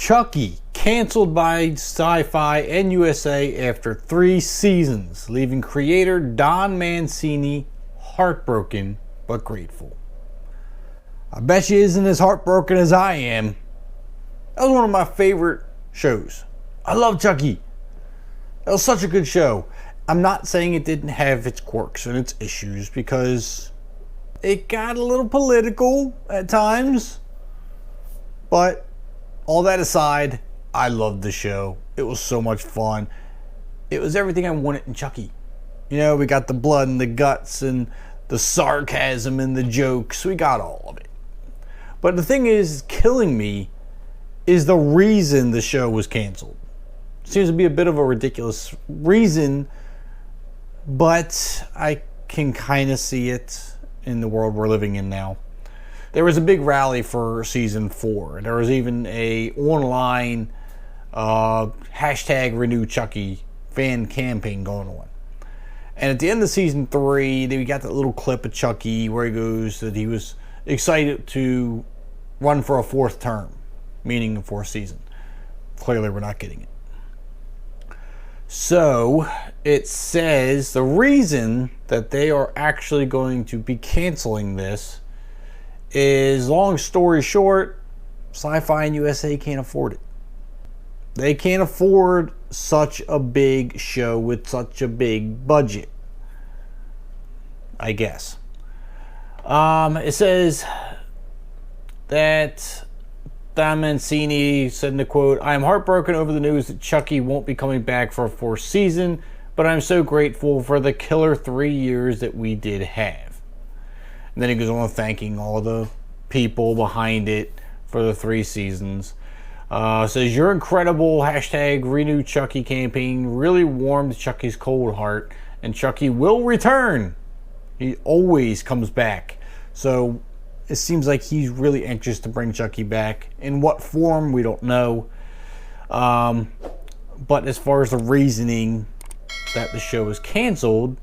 Chucky canceled by Sci-Fi and USA after 3 seasons, leaving creator Don Mancini heartbroken but grateful. I bet she isn't as heartbroken as I am. That was one of my favorite shows. I love Chucky. That was such a good show. I'm not saying it didn't have its quirks and its issues, because it got a little political at times. But all that aside, I loved the show. It was so much fun. It was everything I wanted in Chucky. You know, we got the blood and the guts and the sarcasm and the jokes. We got all of it. But the thing is, killing me is the reason the show was canceled. Seems to be a bit of a ridiculous reason, but I can kind of see it in the world we're living in now. There was a big rally for season 4. There was even a online hashtag Renew Chucky fan campaign going on. And at the end of season 3, we got that little clip of Chucky where he goes that he was excited to run for a 4th term, meaning a 4th season. Clearly we're not getting it. So it says the reason that they are actually going to be canceling this is, long story short, Sci-Fi and USA can't afford it. They can't afford such a big show with such a big budget, I guess. It says that Don Mancini said in the quote, "I am heartbroken over the news that Chucky won't be coming back for a 4th season, but I'm so grateful for the killer 3 years that we did have." And then he goes on thanking all the people behind it for the 3 seasons. Says, "Your incredible hashtag Renew Chucky campaign really warmed Chucky's cold heart, and Chucky will return. He always comes back." So it seems like he's really anxious to bring Chucky back. In what form, we don't know. But as far as the reasoning that the show is canceled,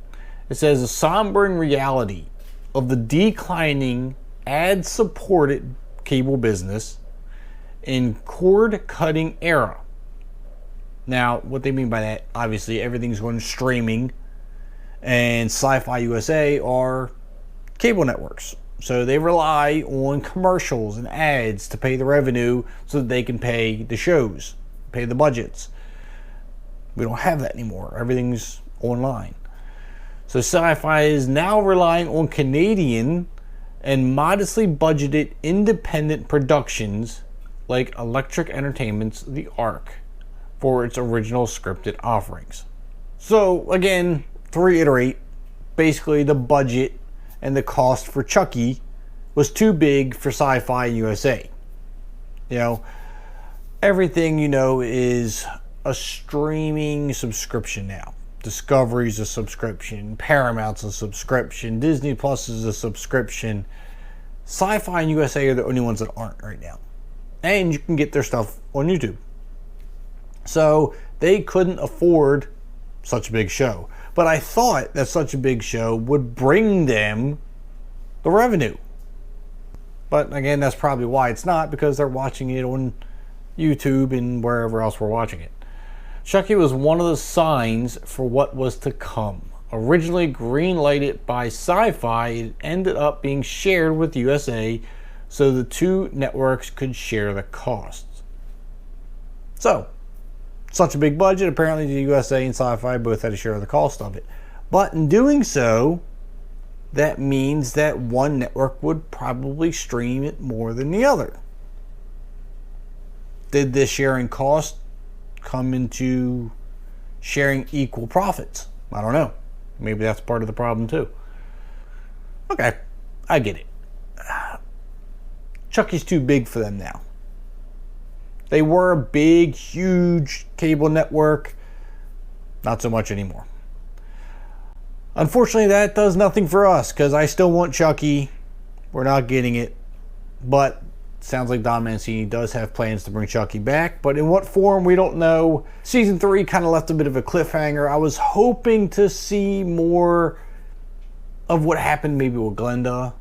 it says, "A sombering reality of the declining ad-supported cable business in cord-cutting era." Now, what they mean by that, obviously, everything's going streaming, and Sci-Fi USA are cable networks. So they rely on commercials and ads to pay the revenue so that they can pay the shows, pay the budgets. We don't have that anymore. Everything's online. So Sci-Fi is now relying on Canadian and modestly budgeted independent productions like Electric Entertainment's The Ark for its original scripted offerings. So again, to reiterate, basically the budget and the cost for Chucky was too big for Sci-Fi and USA. You know, everything, you know, is a streaming subscription now. Discovery's a subscription, Paramount's a subscription, Disney Plus is a subscription. Sci-Fi and USA are the only ones that aren't right now. And you can get their stuff on YouTube. So they couldn't afford such a big show. But I thought that such a big show would bring them the revenue. But again, that's probably why it's not, because they're watching it on YouTube and wherever else we're watching it. Chucky was one of the signs for what was to come. Originally green-lighted by Sci-Fi, it ended up being shared with USA so the 2 networks could share the costs. So, such a big budget, apparently the USA and Sci-Fi both had to share the cost of it. But in doing so, that means that one network would probably stream it more than the other. Did this sharing cost come into sharing equal profits? I don't know. Maybe that's part of the problem too. Okay, I get it. Chucky's too big for them now. They were a big, huge cable network. Not so much anymore. Unfortunately, that does nothing for us, because I still want Chucky. We're not getting it. But sounds like Don Mancini does have plans to bring Chucky back, but in what form, we don't know. Season 3 kind of left a bit of a cliffhanger. I was hoping to see more of what happened maybe with Glenda,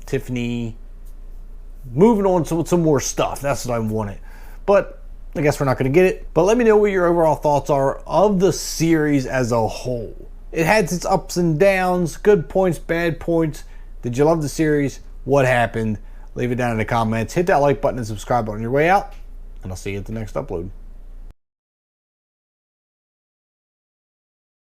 Tiffany, moving on to some more stuff. That's what I wanted. but I guess we're not going to get it. But let me know what your overall thoughts are of the series as a whole. It had its ups and downs, good points, bad points. Did you love the series? What happened? Leave it down in the comments. Hit that like button and subscribe button on your way out, and I'll see you at the next upload.